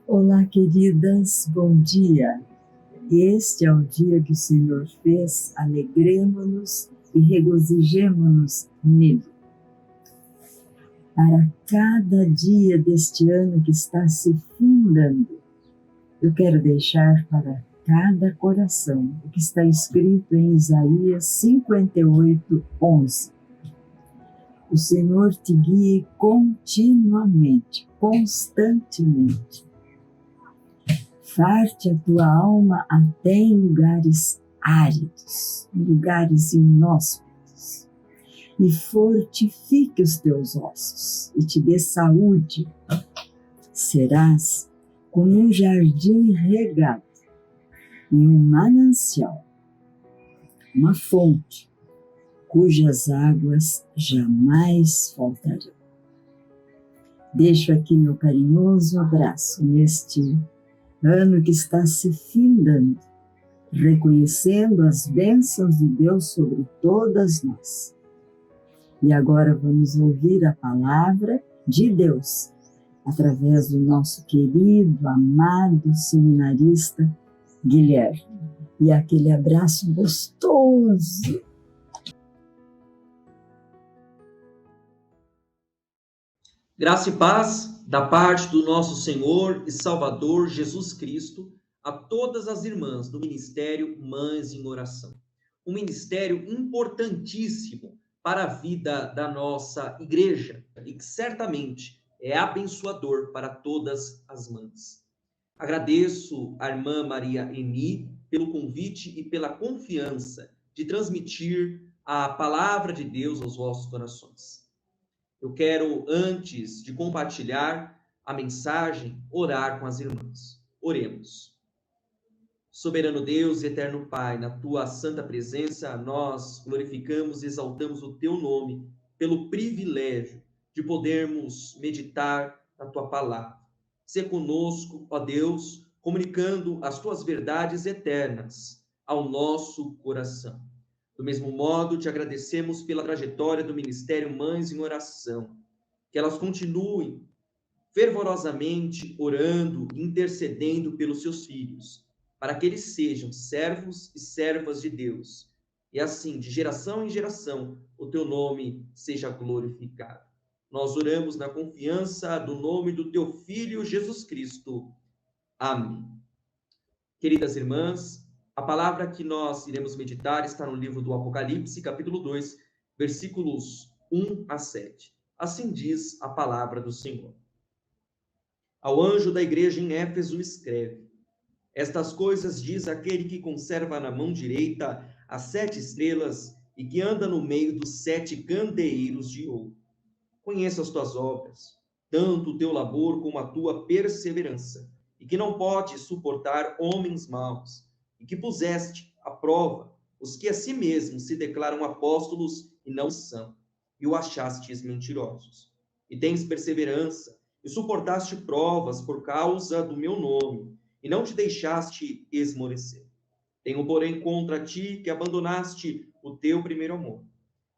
Olá, queridas, bom dia. Este é o dia que o Senhor fez, alegremo-nos e regozijemo-nos nele. Para cada dia deste ano que está se findando, eu quero deixar para cada coração o que está escrito em Isaías 58:11. O Senhor te guie continuamente, constantemente. Farte a tua alma até em lugares áridos, em lugares inóspitos, e fortifique os teus ossos e te dê saúde. Serás como um jardim regado e um manancial, uma fonte cujas águas jamais faltarão. Deixo aqui meu carinhoso abraço neste ano que está se findando, reconhecendo as bênçãos de Deus sobre todas nós. E agora vamos ouvir a palavra de Deus, através do nosso querido, amado seminarista Guilherme. E aquele abraço gostoso. Graça e paz da parte do nosso Senhor e Salvador Jesus Cristo a todas as irmãs do Ministério Mães em Oração. Um ministério importantíssimo para a vida da nossa igreja e que certamente é abençoador para todas as mães. Agradeço à irmã Maria Eni pelo convite e pela confiança de transmitir a palavra de Deus aos vossos corações. Eu quero, antes de compartilhar a mensagem, orar com as irmãs. Oremos. Soberano Deus e eterno Pai, na tua santa presença, nós glorificamos e exaltamos o teu nome pelo privilégio de podermos meditar na tua palavra. Sê conosco, ó Deus, comunicando as tuas verdades eternas ao nosso coração. Do mesmo modo, te agradecemos pela trajetória do Ministério Mães em Oração, que elas continuem fervorosamente orando e intercedendo pelos seus filhos, para que eles sejam servos e servas de Deus, e assim, de geração em geração, o teu nome seja glorificado. Nós oramos na confiança do nome do teu Filho Jesus Cristo. Amém. Queridas irmãs, a palavra que nós iremos meditar está no livro do Apocalipse, capítulo 2, versículos 1 a 7. Assim diz a palavra do Senhor. Ao anjo da igreja em Éfeso escreve: estas coisas diz aquele que conserva na mão direita as 7 estrelas e que anda no meio dos 7 candeeiros de ouro. Conheço as tuas obras, tanto o teu labor como a tua perseverança, e que não podes suportar homens maus, e que puseste à prova os que a si mesmos se declaram apóstolos e não são, e o achastes mentirosos. E tens perseverança, e suportaste provas por causa do meu nome, e não te deixaste esmorecer. Tenho, porém, contra ti que abandonaste o teu primeiro amor.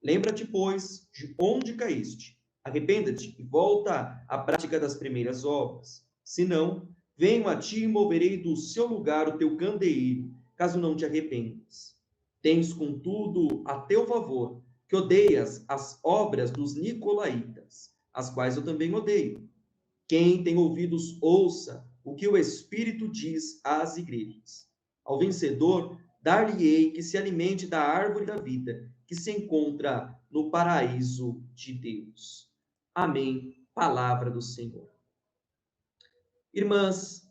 Lembra-te, pois, de onde caíste. Arrependa-te e volta à prática das primeiras obras. Se não, venho a ti e moverei do seu lugar o teu candeeiro, caso não te arrependas. Tens, contudo, a teu favor, que odeias as obras dos nicolaítas, as quais eu também odeio. Quem tem ouvidos, ouça o que o Espírito diz às igrejas. Ao vencedor, dar-lhe-ei que se alimente da árvore da vida, que se encontra no paraíso de Deus. Amém. Palavra do Senhor. Irmãs,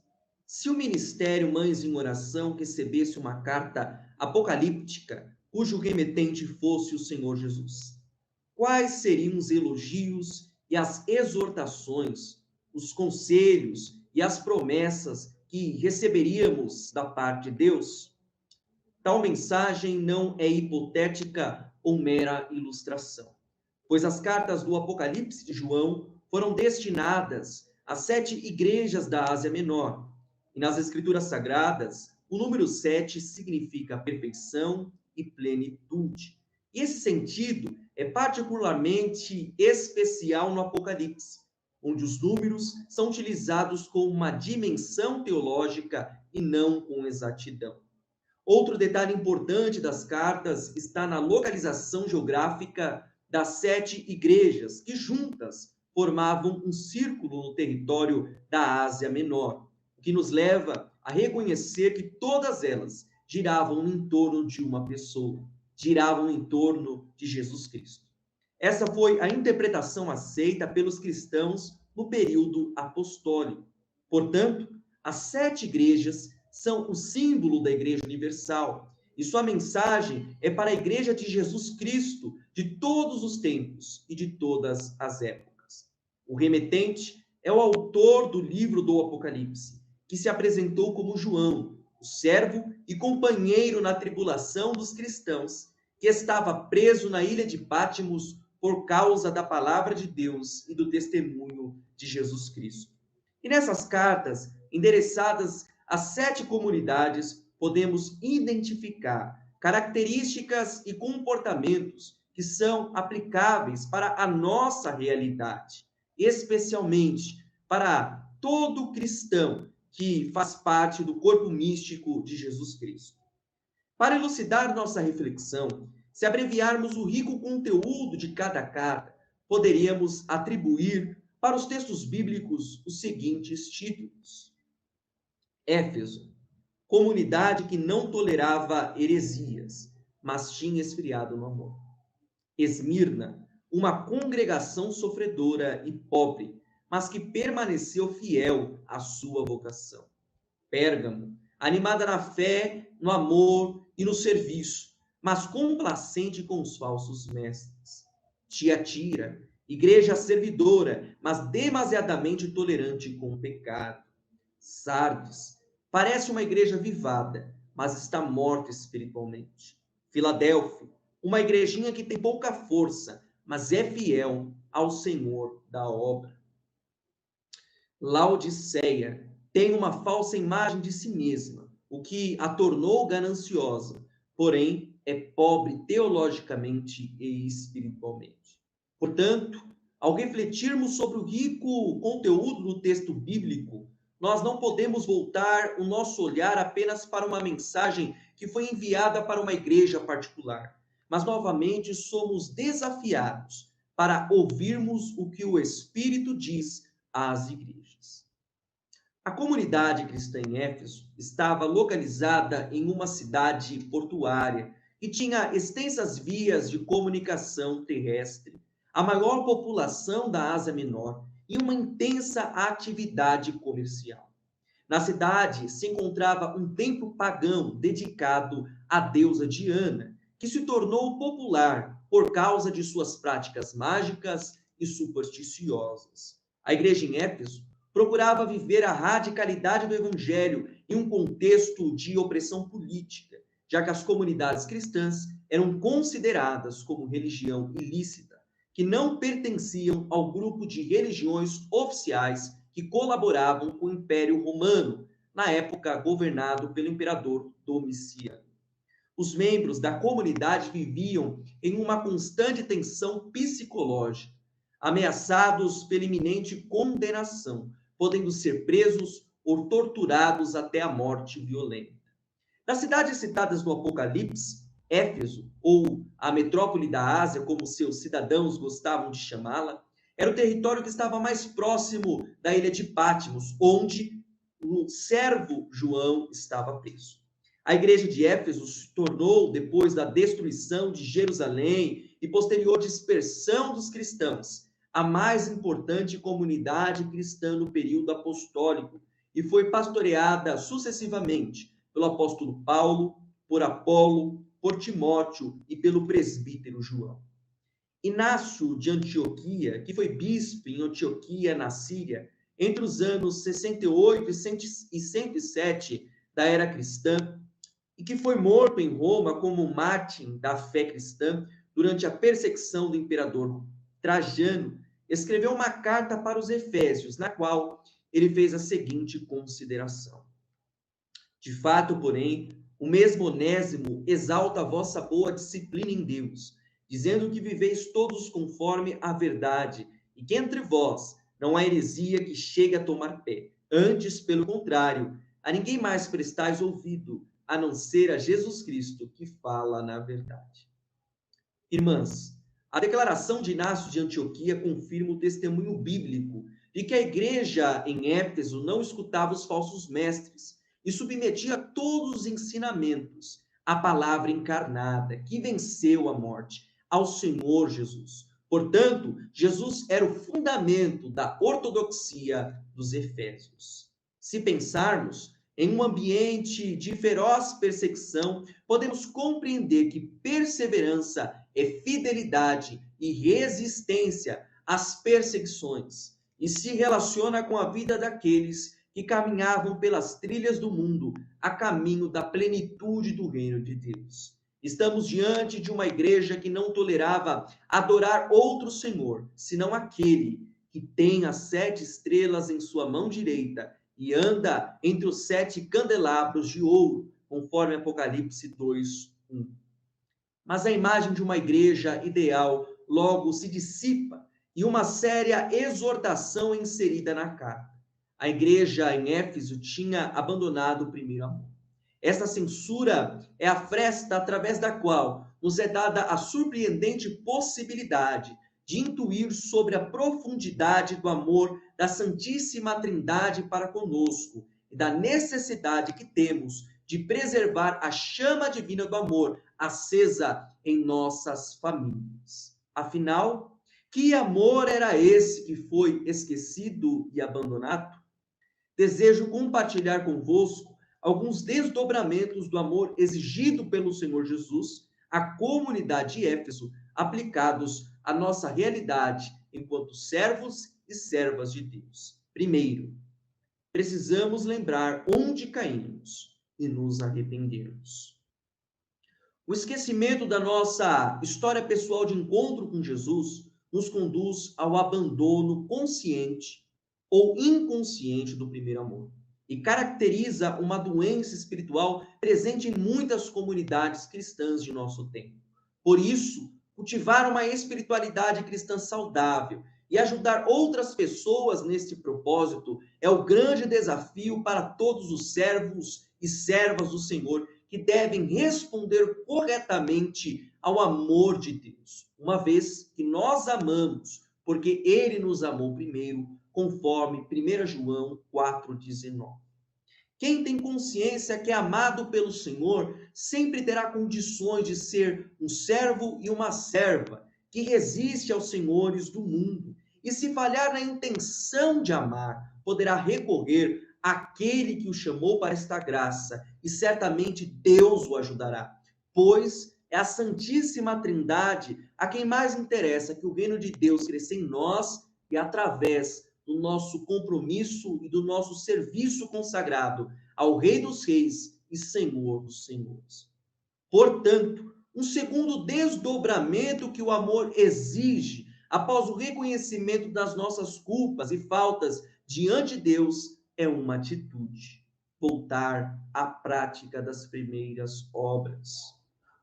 se o Ministério Mães em Oração recebesse uma carta apocalíptica, cujo remetente fosse o Senhor Jesus, quais seriam os elogios e as exortações, os conselhos e as promessas que receberíamos da parte de Deus? Tal mensagem não é hipotética ou mera ilustração, pois as cartas do Apocalipse de João foram destinadas às 7 igrejas da Ásia Menor. E nas Escrituras Sagradas, o número 7 significa perfeição e plenitude. E esse sentido é particularmente especial no Apocalipse, onde os números são utilizados com uma dimensão teológica e não com exatidão. Outro detalhe importante das cartas está na localização geográfica das 7 igrejas, que juntas formavam um círculo no território da Ásia Menor, o que nos leva a reconhecer que todas elas giravam em torno de uma pessoa, giravam em torno de Jesus Cristo. Essa foi a interpretação aceita pelos cristãos no período apostólico. Portanto, as 7 igrejas são o símbolo da Igreja Universal, e sua mensagem é para a Igreja de Jesus Cristo de todos os tempos e de todas as épocas. O remetente é o autor do livro do Apocalipse, que se apresentou como João, o servo e companheiro na tribulação dos cristãos, que estava preso na ilha de Patmos por causa da palavra de Deus e do testemunho de Jesus Cristo. E nessas cartas, endereçadas às 7 comunidades, podemos identificar características e comportamentos que são aplicáveis para a nossa realidade, especialmente para todo cristão que faz parte do corpo místico de Jesus Cristo. Para elucidar nossa reflexão, se abreviarmos o rico conteúdo de cada carta, poderíamos atribuir para os textos bíblicos os seguintes títulos: Éfeso, comunidade que não tolerava heresias, mas tinha esfriado no amor. Esmirna, uma congregação sofredora e pobre, mas que permaneceu fiel à sua vocação. Pérgamo, animada na fé, no amor e no serviço, mas complacente com os falsos mestres. Tiatira, igreja servidora, mas demasiadamente tolerante com o pecado. Sardes, parece uma igreja vivada, mas está morta espiritualmente. Filadélfia, uma igrejinha que tem pouca força, mas é fiel ao Senhor da obra. Laodiceia tem uma falsa imagem de si mesma, o que a tornou gananciosa, porém é pobre teologicamente e espiritualmente. Portanto, ao refletirmos sobre o rico conteúdo do texto bíblico, nós não podemos voltar o nosso olhar apenas para uma mensagem que foi enviada para uma igreja particular, mas novamente somos desafiados para ouvirmos o que o Espírito diz às igrejas. A comunidade cristã em Éfeso estava localizada em uma cidade portuária e tinha extensas vias de comunicação terrestre, a maior população da Ásia Menor e uma intensa atividade comercial. Na cidade se encontrava um templo pagão dedicado à deusa Diana, que se tornou popular por causa de suas práticas mágicas e supersticiosas. A igreja em Éfeso procurava viver a radicalidade do evangelho em um contexto de opressão política, já que as comunidades cristãs eram consideradas como religião ilícita, que não pertenciam ao grupo de religiões oficiais que colaboravam com o Império Romano, na época governado pelo imperador Domiciano. Os membros da comunidade viviam em uma constante tensão psicológica, ameaçados pela iminente condenação, podendo ser presos ou torturados até a morte violenta. Nas cidades citadas no Apocalipse, Éfeso, ou a metrópole da Ásia, como seus cidadãos gostavam de chamá-la, era o território que estava mais próximo da ilha de Patmos, onde o servo João estava preso. A igreja de Éfeso se tornou, depois da destruição de Jerusalém e posterior dispersão dos cristãos, a mais importante comunidade cristã no período apostólico e foi pastoreada sucessivamente pelo apóstolo Paulo, por Apolo, por Timóteo e pelo presbítero João. Inácio de Antioquia, que foi bispo em Antioquia, na Síria, entre os anos 68 e 107 da era cristã, e que foi morto em Roma como mártir da fé cristã durante a perseguição do imperador Trajano, escreveu uma carta para os Efésios, na qual ele fez a seguinte consideração: De fato, porém, o mesmo Onésimo exalta a vossa boa disciplina em Deus, dizendo que viveis todos conforme a verdade, e que entre vós não há heresia que chegue a tomar pé. Antes, pelo contrário, a ninguém mais prestais ouvido, a não ser a Jesus Cristo, que fala na verdade. Irmãs, a declaração de Inácio de Antioquia confirma o testemunho bíblico de que a igreja em Éfeso não escutava os falsos mestres e submetia todos os ensinamentos à palavra encarnada, que venceu a morte, ao Senhor Jesus. Portanto, Jesus era o fundamento da ortodoxia dos Efésios. Se pensarmos em um ambiente de feroz perseguição, podemos compreender que perseverança é fidelidade e resistência às perseguições e se relaciona com a vida daqueles que caminhavam pelas trilhas do mundo a caminho da plenitude do reino de Deus. Estamos diante de uma igreja que não tolerava adorar outro Senhor, senão aquele que tem as 7 estrelas em sua mão direita e anda entre os 7 candelabros de ouro, conforme Apocalipse 2:1. Mas a imagem de uma igreja ideal logo se dissipa e uma séria exortação é inserida na carta. A igreja em Éfeso tinha abandonado o primeiro amor. Esta censura é a fresta através da qual nos é dada a surpreendente possibilidade de intuir sobre a profundidade do amor da Santíssima Trindade para conosco e da necessidade que temos de preservar a chama divina do amor acesa em nossas famílias. Afinal, que amor era esse que foi esquecido e abandonado? Desejo compartilhar convosco alguns desdobramentos do amor exigido pelo Senhor Jesus à comunidade de Éfeso, aplicados à nossa realidade enquanto servos e servas de Deus. Primeiro, precisamos lembrar onde caímos e nos arrependermos. O esquecimento da nossa história pessoal de encontro com Jesus nos conduz ao abandono consciente ou inconsciente do primeiro amor e caracteriza uma doença espiritual presente em muitas comunidades cristãs de nosso tempo. Por isso, cultivar uma espiritualidade cristã saudável e ajudar outras pessoas neste propósito é o grande desafio para todos os servos e servas do Senhor que devem responder corretamente ao amor de Deus, uma vez que nós amamos, porque Ele nos amou primeiro, conforme 1 João 4,19. Quem tem consciência que é amado pelo Senhor sempre terá condições de ser um servo e uma serva que resiste aos senhores do mundo. E se falhar na intenção de amar, poderá recorrer àquele que o chamou para esta graça, e certamente Deus o ajudará, pois é a Santíssima Trindade a quem mais interessa que o reino de Deus cresça em nós e através do nosso compromisso e do nosso serviço consagrado ao Rei dos Reis e Senhor dos Senhores. Portanto, um segundo desdobramento que o amor exige, após o reconhecimento das nossas culpas e faltas diante de Deus, é uma atitude: voltar à prática das primeiras obras.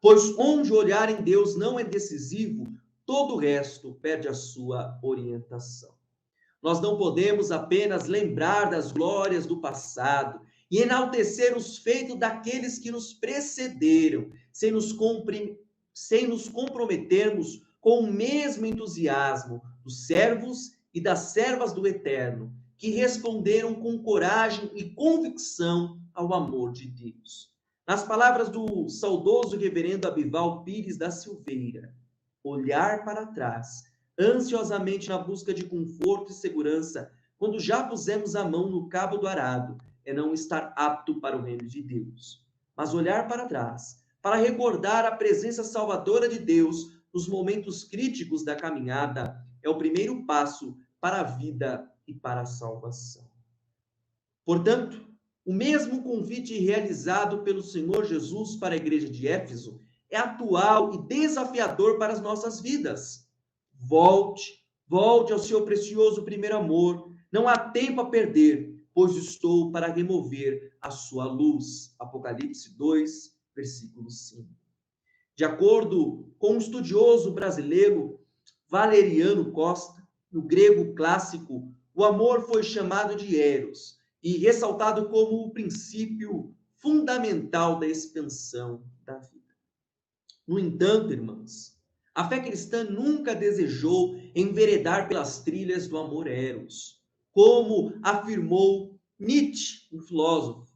Pois onde olhar em Deus não é decisivo, todo o resto perde a sua orientação. Nós não podemos apenas lembrar das glórias do passado e enaltecer os feitos daqueles que nos precederam, sem nos comprometermos com o mesmo entusiasmo dos servos e das servas do Eterno, que responderam com coragem e convicção ao amor de Deus. Nas palavras do saudoso reverendo Abival Pires da Silveira, olhar para trás, ansiosamente na busca de conforto e segurança, quando já pusemos a mão no cabo do arado, é não estar apto para o reino de Deus. Mas olhar para trás, para recordar a presença salvadora de Deus nos momentos críticos da caminhada, é o primeiro passo para a vida e para a salvação. Portanto, o mesmo convite realizado pelo Senhor Jesus para a igreja de Éfeso é atual e desafiador para as nossas vidas. Volte ao seu precioso primeiro amor. Não há tempo a perder, pois estou para remover a sua luz. Apocalipse 2, versículo 5. De acordo com um estudioso brasileiro, Valeriano Costa, no grego clássico, o amor foi chamado de eros e ressaltado como o princípio fundamental da expansão da vida. No entanto, irmãos, a fé cristã nunca desejou enveredar pelas trilhas do amor eros, como afirmou Nietzsche, um filósofo,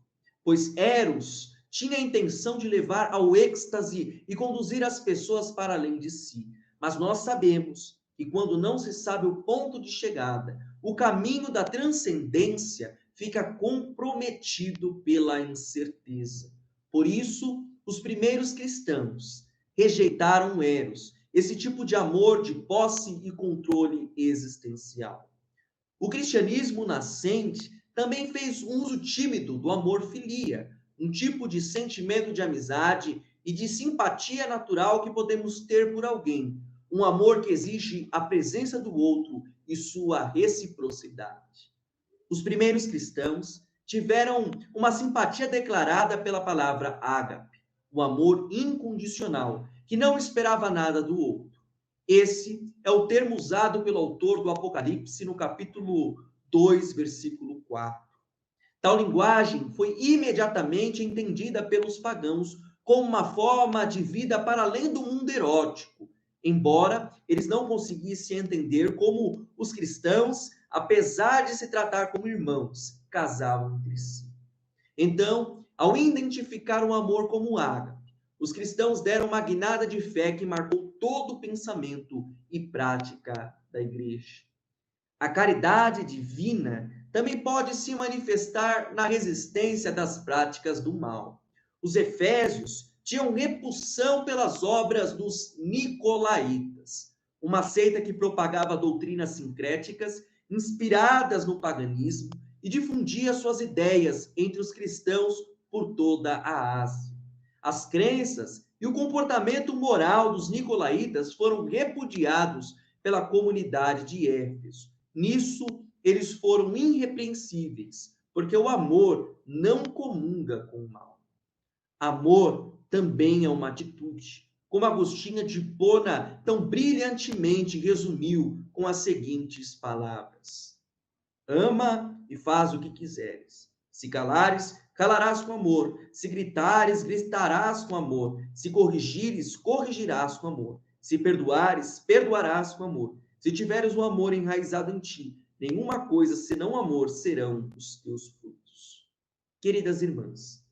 pois eros tinha a intenção de levar ao êxtase e conduzir as pessoas para além de si. Mas nós sabemos que quando não se sabe o ponto de chegada, o caminho da transcendência fica comprometido pela incerteza. Por isso, os primeiros cristãos rejeitaram o eros, esse tipo de amor de posse e controle existencial. O cristianismo nascente também fez uso tímido do amor filia, um tipo de sentimento de amizade e de simpatia natural que podemos ter por alguém, um amor que exige a presença do outro e sua reciprocidade. Os primeiros cristãos tiveram uma simpatia declarada pela palavra ágape, o amor incondicional, que não esperava nada do outro. Esse é o termo usado pelo autor do Apocalipse no capítulo 2, versículo 4. Tal linguagem foi imediatamente entendida pelos pagãos como uma forma de vida para além do mundo erótico, embora eles não conseguissem entender como os cristãos, apesar de se tratar como irmãos, casavam entre si. Então, ao identificar o amor como ágape, os cristãos deram uma guinada de fé que marcou todo o pensamento e prática da igreja. A caridade divina também pode se manifestar na resistência das práticas do mal. Os efésios tinham repulsão pelas obras dos nicolaítas, uma seita que propagava doutrinas sincréticas inspiradas no paganismo e difundia suas ideias entre os cristãos por toda a Ásia. As crenças e o comportamento moral dos nicolaítas foram repudiados pela comunidade de Éfeso. Nisso, eles foram irrepreensíveis, porque o amor não comunga com o mal. Amor também é uma atitude, como Agostinho de Hipona tão brilhantemente resumiu com as seguintes palavras: ama e faz o que quiseres. Se calares, calarás com amor. Se gritares, gritarás com amor. Se corrigires, corrigirás com amor. Se perdoares, perdoarás com amor. Se tiveres o amor enraizado em ti, nenhuma coisa senão amor serão os teus frutos. Queridas irmãs,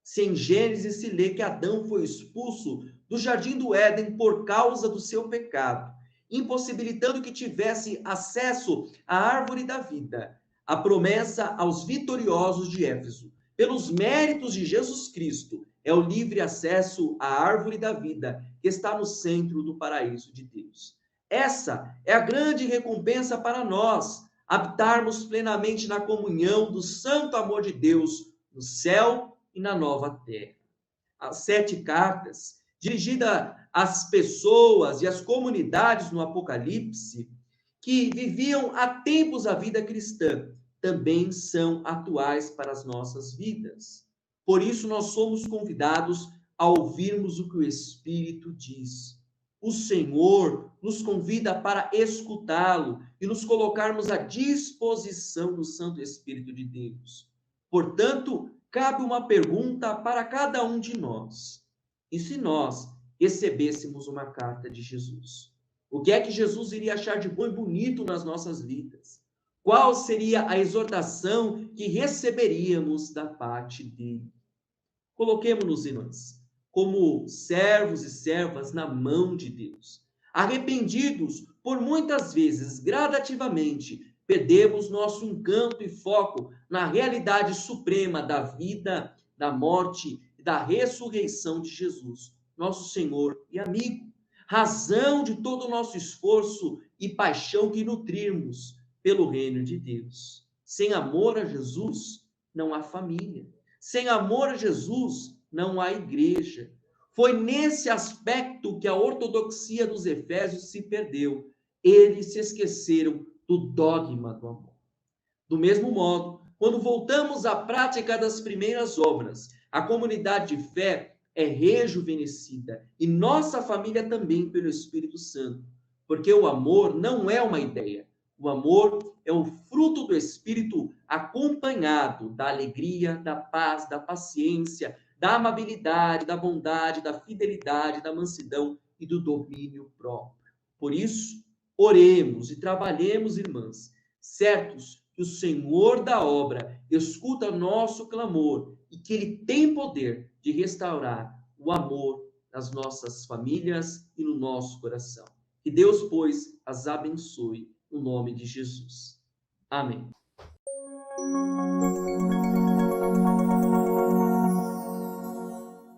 se em Gênesis se lê que Adão foi expulso do jardim do Éden por causa do seu pecado, impossibilitando que tivesse acesso à árvore da vida, a promessa aos vitoriosos de Éfeso, pelos méritos de Jesus Cristo, é o livre acesso à árvore da vida que está no centro do paraíso de Deus. Essa é a grande recompensa para nós, habitarmos plenamente na comunhão do santo amor de Deus no céu e na nova terra. As 7 cartas, dirigidas às pessoas e às comunidades no Apocalipse, que viviam há tempos a vida cristã, também são atuais para as nossas vidas. Por isso, nós somos convidados a ouvirmos o que o Espírito diz. O Senhor nos convida para escutá-lo e nos colocarmos à disposição do Santo Espírito de Deus. Portanto, cabe uma pergunta para cada um de nós. E se nós recebêssemos uma carta de Jesus? O que é que Jesus iria achar de bom e bonito nas nossas vidas? Qual seria a exortação que receberíamos da parte dele? Coloquemo-nos, irmãs, como servos e servas na mão de Deus. Arrependidos por muitas vezes, gradativamente, perdemos nosso encanto e foco na realidade suprema da vida, da morte e da ressurreição de Jesus, nosso Senhor e amigo. Razão de todo o nosso esforço e paixão que nutrirmos pelo reino de Deus. Sem amor a Jesus, não há família. Sem amor a Jesus, não há igreja. Foi nesse aspecto que a ortodoxia dos Efésios se perdeu. Eles se esqueceram do dogma do amor. Do mesmo modo, quando voltamos à prática das primeiras obras, a comunidade de fé é rejuvenescida e nossa família também pelo Espírito Santo, porque o amor não é uma ideia, o amor é o fruto do Espírito acompanhado da alegria, da paz, da paciência, da amabilidade, da bondade, da fidelidade, da mansidão e do domínio próprio. Por isso, oremos e trabalhemos, irmãs, certos que o Senhor da obra escuta nosso clamor e que Ele tem poder de restaurar o amor nas nossas famílias e no nosso coração. Que Deus, pois, as abençoe no nome de Jesus. Amém.